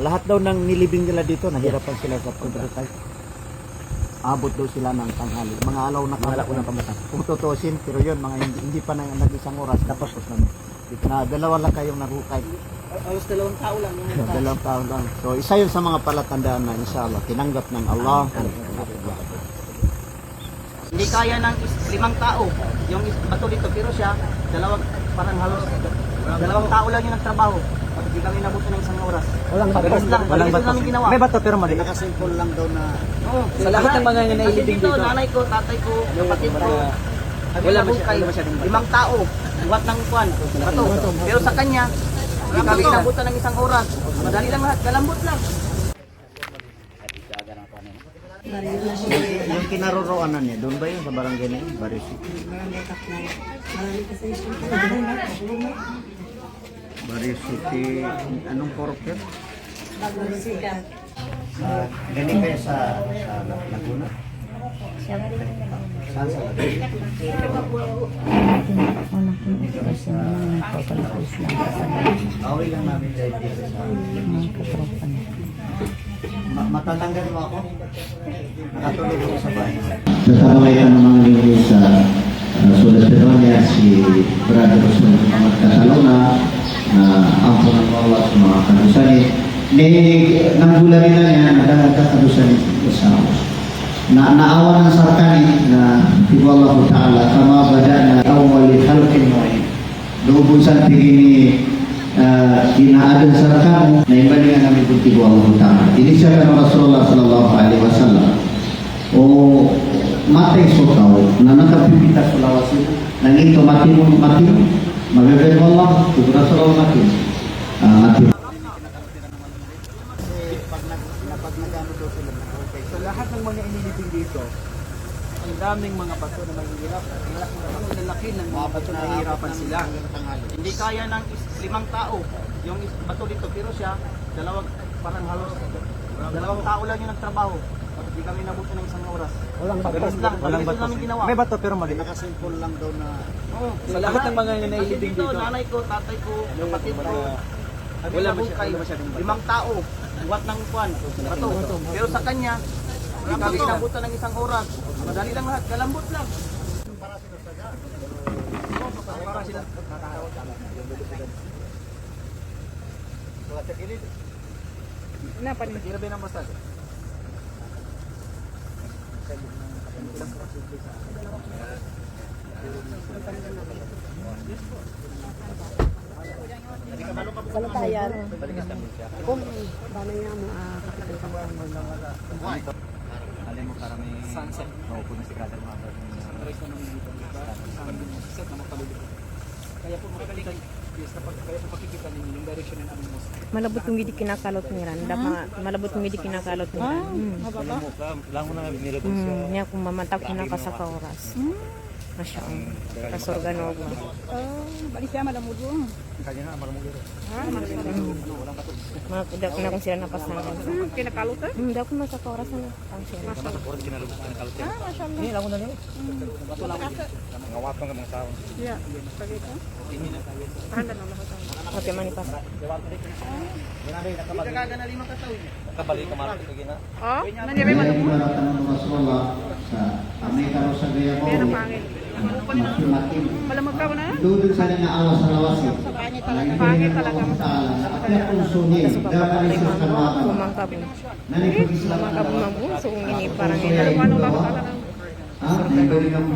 Lahat daw ng nilibing nila dito, nahirapan sila sa pagdadasal. Abot daw sila ng tanghali. Mga alaw na pamatay. Kung tutusin, pero yun, mga hindi pa nag-isang oras, tapos na dalawa lang kayong narukay. Alos 2 tao lang. Dalawang tao lang. So, isa yun sa mga palatandaan na inshallah, tinanggap ng Allah. Hindi kaya ng 5 tao. Yung bato dito, pero siya, parang halos 2 tao lang yung nagtrabaho. Hindi kami nabuti ng 1 oras. Walang bato. Walang bato. Ginawa. May bato pero mali. Nakasimple lang daw na Oo. Sa lahat ng mga nailibing dito. Nanay ko, tatay ko, kapatid ko. Wala masyadong 5 tao. Buhat ng kwan. Bato. Pero sa kanya, hindi kami nabutan ng 1 oras. Madali lang lahat. Kalambot lang. Yung kinaroroonan niya, doon ba yun sa barangay na yun? Barisi. Barisiti, anong porker? Galing kayo sa Laguna? Saan sa Laguna? Away lang namin dahil dito sa matatanggal mo ako? Nakatulog ako sa bahay. Kasama yan ang mga nilay sa Sulat Peronia, si Brother Usman Muhammad Casalona, na ampo ng Allah sa mga kadusan. Nanggula rin na niya, nagkakadusan sa naawa ng sarkani na tiba Allah Ta'ala kama bada na awali halkin mo doon tingin kinaadan sarkani na ibalingan namin kung tiba Allah Ta'ala. Ini siya kan Rasulullah Sallallahu Alaihi Wasallam o matay sotaw na nakapipita sa lawas nangito mati mabibig mo Allah kung Rasulullah mati Pag nagano daw sila na okay. So lahat ng mga inilibing dito, ang daming mga bato na mahihirap. Ang lalaki ng mga bato na nahihirapan sila. Hindi kaya ng 5 tao. Yung bato dito, pero siya, parang halos 2 tao lang yung nagtrabaho. Hindi kami nabuti ng 1 oras. Walang bato. Walang bato. Namin ginawa. May bato pero mali. nakasimple lang daw na Oo. Sa lahat ng mga nailibing dito. Nanay ko, tatay ko, kapatid ko. Wala masyadong 5 tao. Buhat ng kwan. Bato. Pero sa kanya, hindi kami nabutan ng 1 oras. Madali lang lahat. Kalambot lang. Para sila. Na pa rin. Kira ng basta. Salatayan. Kung bala niya mo kapitan ka Alin mo parang may sunset. Maupo na si Brother Muhammad. Sunset na magpalulito. Kaya po makakalikan kaya po pakikita ninyo yung direction ng aming mosque. malabot yung hindi kinakalot ni Randa. Malabot yung hindi kinakalot ni Randa. Lang mo na nilabos Niya kung mamatag ko na ka sa oras. Masya ang kasorganog mo. Balik siya malamod mo. Kanya na marumugiro. Mga kuda ko na kung sila napasangan. Kinakalot ka? Hindi ako nasa oras na ang sila. Oras kinalabos na kalot. Masyaallah. Ni lang ko na niyo. Bato lang. Ngawat ng mga tao. Ya, pagi ito. Handa na lahat. Okay, manipas. Kagana 5 katao. Kabalik ka marami ko gina. Oh, nandiyan may Kaya malamod. ibaratan ng Rasulullah sa Amerika sa gaya mo Pero pangit. makin Malamod ka ba na? doon sa nga awas sa lawas Pangit talaga. Kaya kung sunyi dapat rin sa kalawatan Kumangkab mo. Nanipag-islam Kumangkab mo mo. So, ini parang Pero paano ba talaga? Naibaling ang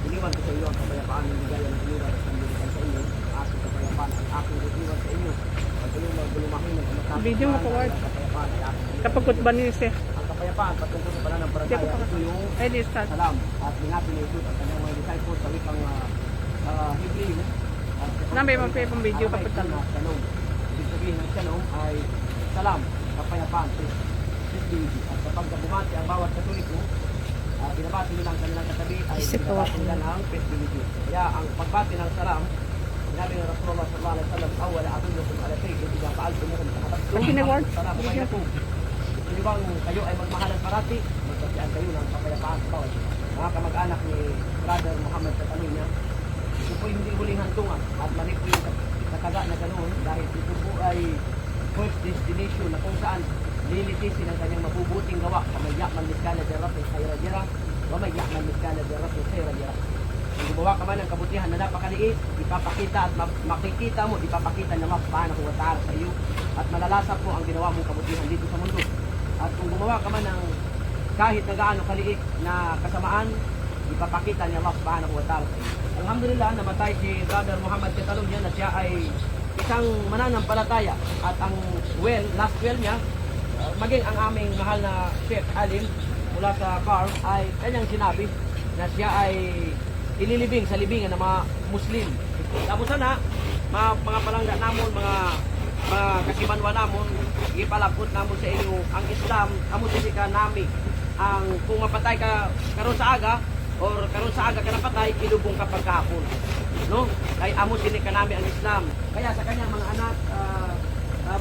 Iniwan ko sa iyo ang kapayapaan ng ligaya ng Panginoon at ng bilisan sa inyo. Aking kapayapaan ay aking iniwan sa inyo. At kayo magulumahin ng kamatapos. Video mo forward. Kapayapaan ay aking Kapag kutban niyo siya. ang kapayapaan patungkol sa banal ng barangay. Ito yung Ay, di start. salam at binati ni Jesus at kanyang mga disciples sa wikang Hebreo. Nambay mo pa yung video kapag talo. Shalom. Ibig sabihin ng shalom ay salam, kapayapaan, peace be with you. At kapag bumati ang bawat katoliko, binabati nila ang kanilang katabi ay binabati nila ng peace be with you. Kaya ang pagbati ng salam, sinabi ng Rasulullah sallallahu alaihi wasallam, awala atullukum ala sayyid idza fa'altumuhum kahabattum. Ang kinaward. Salam kayo. Hindi bang kayo ay magmahalan parati, magkasiyan kayo ng kapayapaan sa bawat mga kamag-anak ni Brother Muhammad sa tanong niya. po hindi huling hantungan at mali po yung kataga na ganoon dahil ito po ay first destination na kung saan lilitisin ang kanyang mabubuting gawa. Pamaya man miskala jarap ay sayra jarap, pamaya man miskala jarap ay sayra jarap. Kung gumawa ka man ng kabutihan na napakaliit, ipapakita at makikita mo, ipapakita na mapanaw wa ta'ala sa iyo at malalasa po ang ginawa mong kabutihan dito sa mundo. At kung gumawa ka man ng kahit na gaano kaliit na kasamaan, ipapakita niya Allah subhanahu wa ta'ala sa iyo. Alhamdulillah, namatay si Brother Muhammad Catalunya na siya ay isang mananampalataya at ang last will niya, maging ang aming mahal na Sheikh Alim mula sa Car ay kanyang sinabi na siya ay ililibing sa libingan ng mga Muslim. Tapos sana, mga palangga namon, mga kasimanwa namon, ipalapot namon sa inyo ang Islam, amo sini ka nami ang kung mapatay ka karon sa aga or karon sa aga ka napatay, ilubong ka pagkahapon. No? Kay amo sini ka nami ang Islam. Kaya sa kanyang mga anak,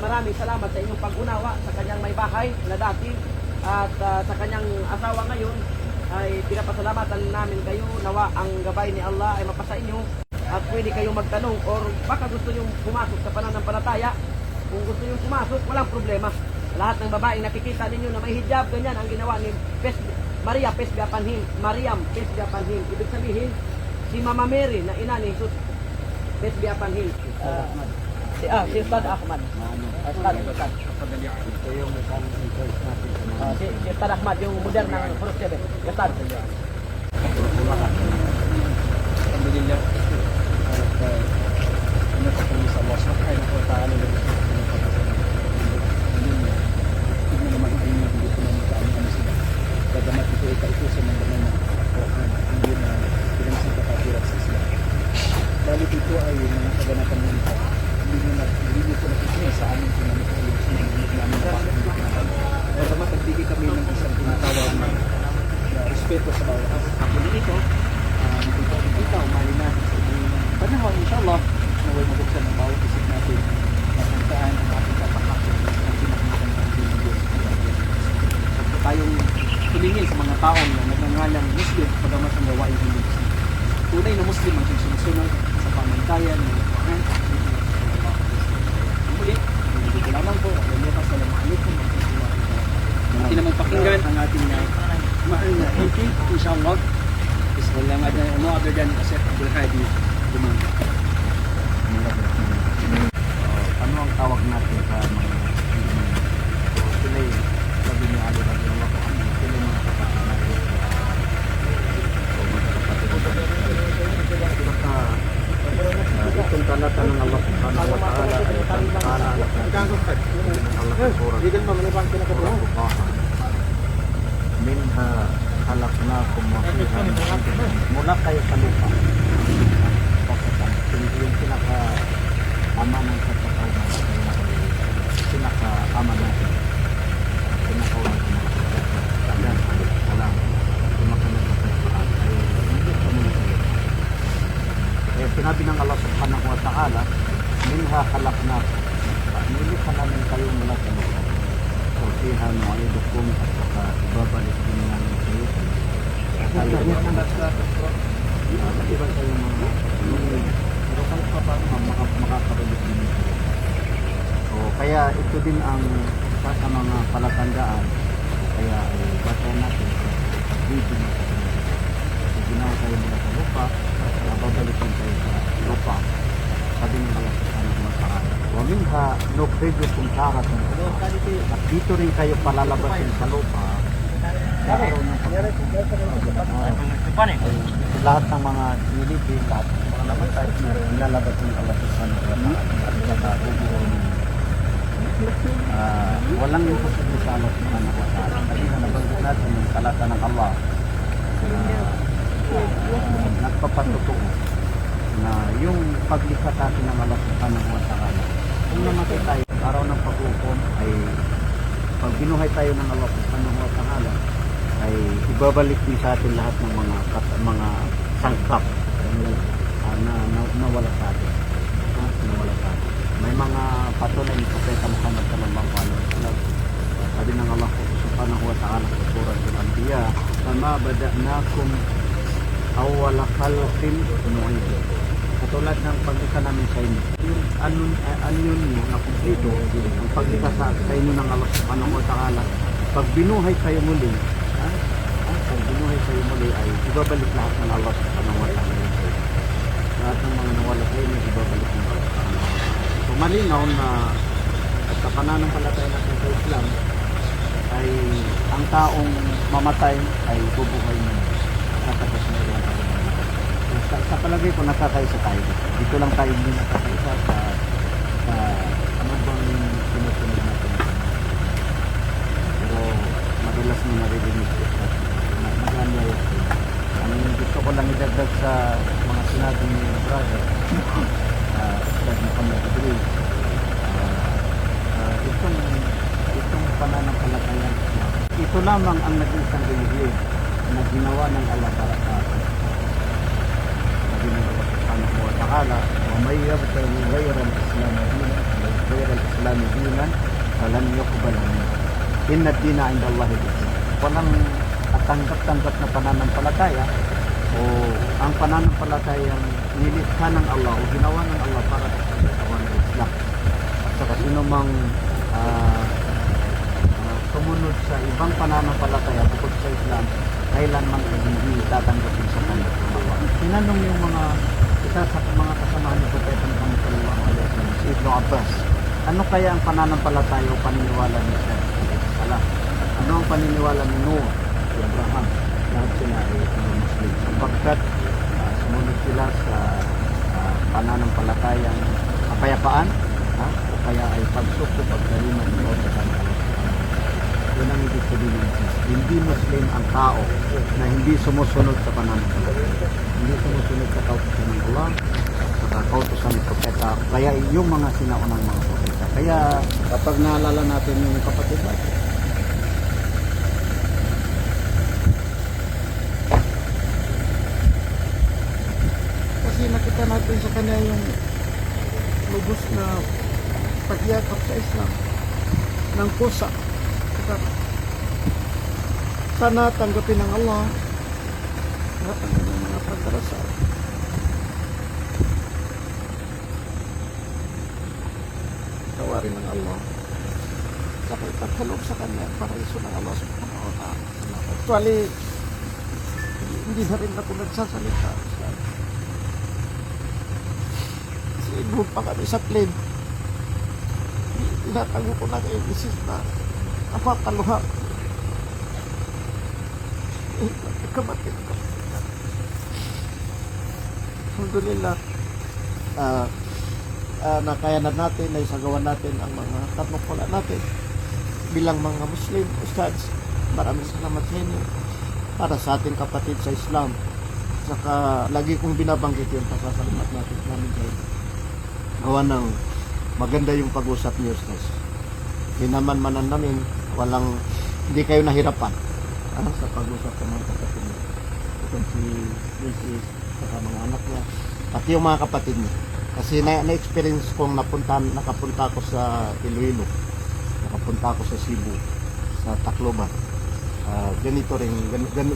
maraming salamat sa inyong pag-unawa sa kanyang may bahay na dati at sa kanyang asawa ngayon ay pinapasalamatan namin kayo. Nawa ang gabay ni Allah ay mapasa inyo at pwede kayong magtanong or baka gusto nyo pumasok sa pananampalataya. Kung gusto nyo pumasok, walang problema. Lahat ng babaeng nakikita ninyo na may hijab, ganyan ang ginawa ni Maria Pesbia Panhin. Mariam Pesbia Panhin. Ibig sabihin, si Mama Mary na ina ni Jesus Pesbia Panhin. Si Ustad Ahmad. Ustad. Ito yung isang interest natin sa mga Si Ustad Ahmad, yung modern ng First Seven. Ustad. Alhamdulillah. At ano sa kanya sa Allah subhanahu wa ta'ala na gusto ko ng tignan naman ang inyo hindi ko naman kaano sila. Bagamat ito ay kautusan ng banal na Quran, hindi na pinansin kapatirat sa Islam. Balik ito ay mga kaganapan ng ito. Hindi nyo ko nakikita sa amin kung ano ko yung sinunod namin na bakit hindi namin. Bagamat nagbigay kami ng isang tinatawag na respeto sa bawat kapatid dito. Ikaw, mali natin sa panahon, inshallah, naway mabuksan ng bawat isip natin na kung saan ang ating kapakakot ang pinakamakan ng Diyos. So tayong tumingin sa mga taong na nagngangalang Muslim, pagamat ang gawain hindi Muslim. Tunay na Muslim ang sumusunod sa pamantayan ng Quran. Muli, hindi ko lamang po, Assalamualaikum warahmatullahi wabarakatuh. Hindi naman pakinggan ang ating mahal na MP, inshallah. Walang no other than Asep Abdul Hadi Dumanga. ano ang tawag natin sa mga so sila yung sabi ni Ali radhiyallahu anhu, sila yung mga kapatid natin so mga kapatid natin itong talata ng Allah subhanahu wa ta'ala ay tala ng Allah sa surah minha halaknakum wa fiha nu'idukum. Mula kayo sa lupa. Yung pinaka-ama ng katakawan, pinaka-ama natin, pinaka-ulan ng mga tagan, alam, pinaka-ulan ng Quran, ay hindi sa mula kayo. Kaya sinabi ng Allah subhanahu wa ta'ala, minha halaknakum. Nilikha namin kayo mula sa lupa. So, fiha nu'idukum at saka ibabalik din namin kayo. Kaya maliban kayo mga pero kahit pa paano makakabalik din ito. So, kaya ito din ang isa sa mga palatandaan. Kaya batayan natin sa video na ito. So, ginawa kayo mula sa lupa, babalik din kayo sa lupa. Sabi ng Allah subhanahu wa ta'ala, wa minha nukhrijukum taratan ukhra. At dito rin kayo palalabasin sa lupa. Lahat ng mga nilipin, lahat ng mga namatay, nilalabas ng Allah subhanahu wa ta'ala. Walang imposible sa Allah subhanahu wa ta'ala. Kasi nabanggit natin yung talata ng Allah nagpapatutok na yung paglikha natin ng Allah subhanahu wa ta'ala. Kung namatay tayo, araw ng pag-ukom ay pag binuhay tayo ng Allah subhanahu wa ta'ala ay ibabalik din sa atin lahat ng mga sangkap na nawala sa atin. Nawala sa atin. May mga patunay ni Propeta Muhammad sallallahu alaihi wasallam. Sabi ng Allah subhanahu wa ta'ala sa surah Al-Anbiya, "Kama bada'nakum awwala khalqin nu'idu." Katulad ng paglikha namin sa inyo. Yung anyon nyo na kumplito, ang paglikha sa inyo ng Allah subhanahu wa ta'ala, pag binuhay kayo muli, pag binuhay kayo muli ay ibabalik lahat ng Allah subhanahu wa ta'ala. Lahat ng mga nawala sa inyo, ibabalik ng Allah subhanahu wa ta'ala. So malinaw na at sa pananampalataya natin sa Islam ay ang taong mamatay ay bubuhay na nakatapos na ilang taon. Sa palagay ko nakakaisa tayo. Dito lang tayo hindi nakakaisa sa ano bang sinusunod natin. Pero madalas mo naririnig ko na mag-anway ako. Ang gusto ko lang idagdag sa mga sinabi ni brother Brad Muhammad Idris, itong pananampalataya, ito lamang ang nag-isang relihiyon na ginawa ng Allah para sa atin. Sabi ng Allah subhanahu wa ta'ala, وَمَنْ يَبْتَغِي غَيْرَ الْإِسْلَامِ دِينًا فَلَنْ يُقْبَلَ مِنْهُ إِنَّ الدِّينَ عِنْدَ اللَّهِ الْإِسْلَامُ. Walang tanggap-tanggap na pananampalataya o ang pananampalatayang nilikha ng Allah o ginawa ng Allah para sa katawan ng Islam. At saka sino mang sumunod sa ibang pananampalataya bukod sa Islam, kailanman ay hindi tatanggapin sa kanya ng Allah. Tinanong yung isa sa mga kasamahan ni Propeta Muhammad sallallahu alaihi wasallam, si Ibn Abbas, ano kaya ang pananampalataya o paniniwala ni Islam? Ano ang paniniwala ni Noah, si Abraham? Lahat sila ay Muslim. Sapagkat sumunod sila sa pananampalatayang kapayapaan, o kaya ay pagsuko, pagkaliman o sa kanila. Yun ang ibig sabihin ng Islam. Hindi Muslim ang tao na hindi sumusunod sa pananampalataya. Hindi sumusunod sa kautusan ng Allah, sa kautusan ng propeta. Kaya yung mga sinaunang mga propeta. Kaya kapag naalala natin yung kapatid natin, kasi nakita natin sa kanya yung lubos na pagyakap sa Islam ng pusa. Sana tanggapin ng Allah lahat ng mga pagdarasal. Tawarin ng Allah saka ipagkaloob sa kanya para iso ng Allah subhanahu wa ta'ala. Actually, hindi na rin ako nagsasalita. Sinubog pa kami sa plane. Tinatago ko na kayo isis na napakaluha. Kamatid ko. Alhamdulillah, nakayanan natin, naisagawa natin ang mga tanukula natin bilang mga Muslim, Ustads. Maraming salamat sa inyo para sa ating kapatid sa Islam. Saka lagi kong binabanggit yung pasasalamat natin namin kayo. Gawa ng maganda yung pag-usap niyo, Ustads. Hinaman-manan namin, hindi kayo nahirapan sa pag-usap sa mga kapatid niyo. Ito si Mrs. saka mga anak niya, pati yung mga kapatid niya. Kasi na-experience kong nakapunta ako sa Iloilo, nakapunta ako sa Cebu, sa Tacloban. Ganito rin,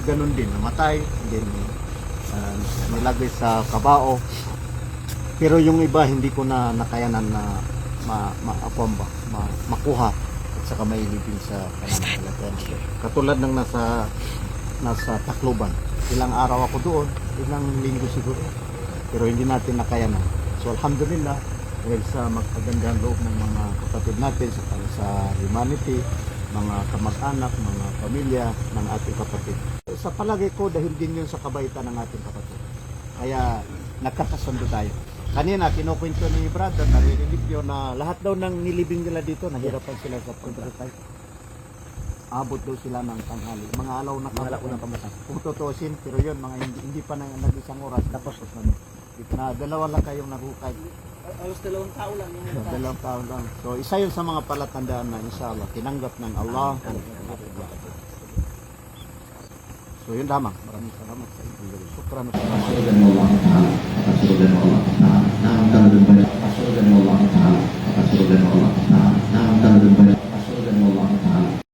ganun din, namatay, din nilagay sa kabao. Pero yung iba hindi ko na nakayanan na makuha at saka mailibing sa pananampalataya. Katulad ng nasa Tacloban. Ilang araw ako doon, ilang linggo siguro. Pero hindi natin nakayanan. So alhamdulillah, dahil sa magpagandang loob ng mga kapatid natin sa humanity, mga kamag-anak, mga pamilya ng ating kapatid. Sa palagay ko, dahil din yun sa kabaitan ng ating kapatid. Kaya nagkakasundo tayo. Kanina, kinukwento ni brother, naririnig yun na lahat daw ng nilibing nila dito, nahirapan sila sa pagkakatay. Abot daw sila ng tanghali. Mga alaw na kamatay. Kung tutusin, pero yun, mga hindi pa nag-isang oras, tapos na dalawa lang kayong nahukay. Alos 2 tao lang yung namatay. 2 taon lang. So, isa yun sa mga palatandaan na inshallah, tinanggap ng Allah. So, yun lamang. Maraming salamat sa inyo. Shukran. Kasurgan mo Allah Ta'ala. Kasurgan mo Allah Ta'ala. Naam talabin ba? Kasurgan mo Allah Ta'ala. Kasurgan mo Allah Ta'ala. Naam talabin ba?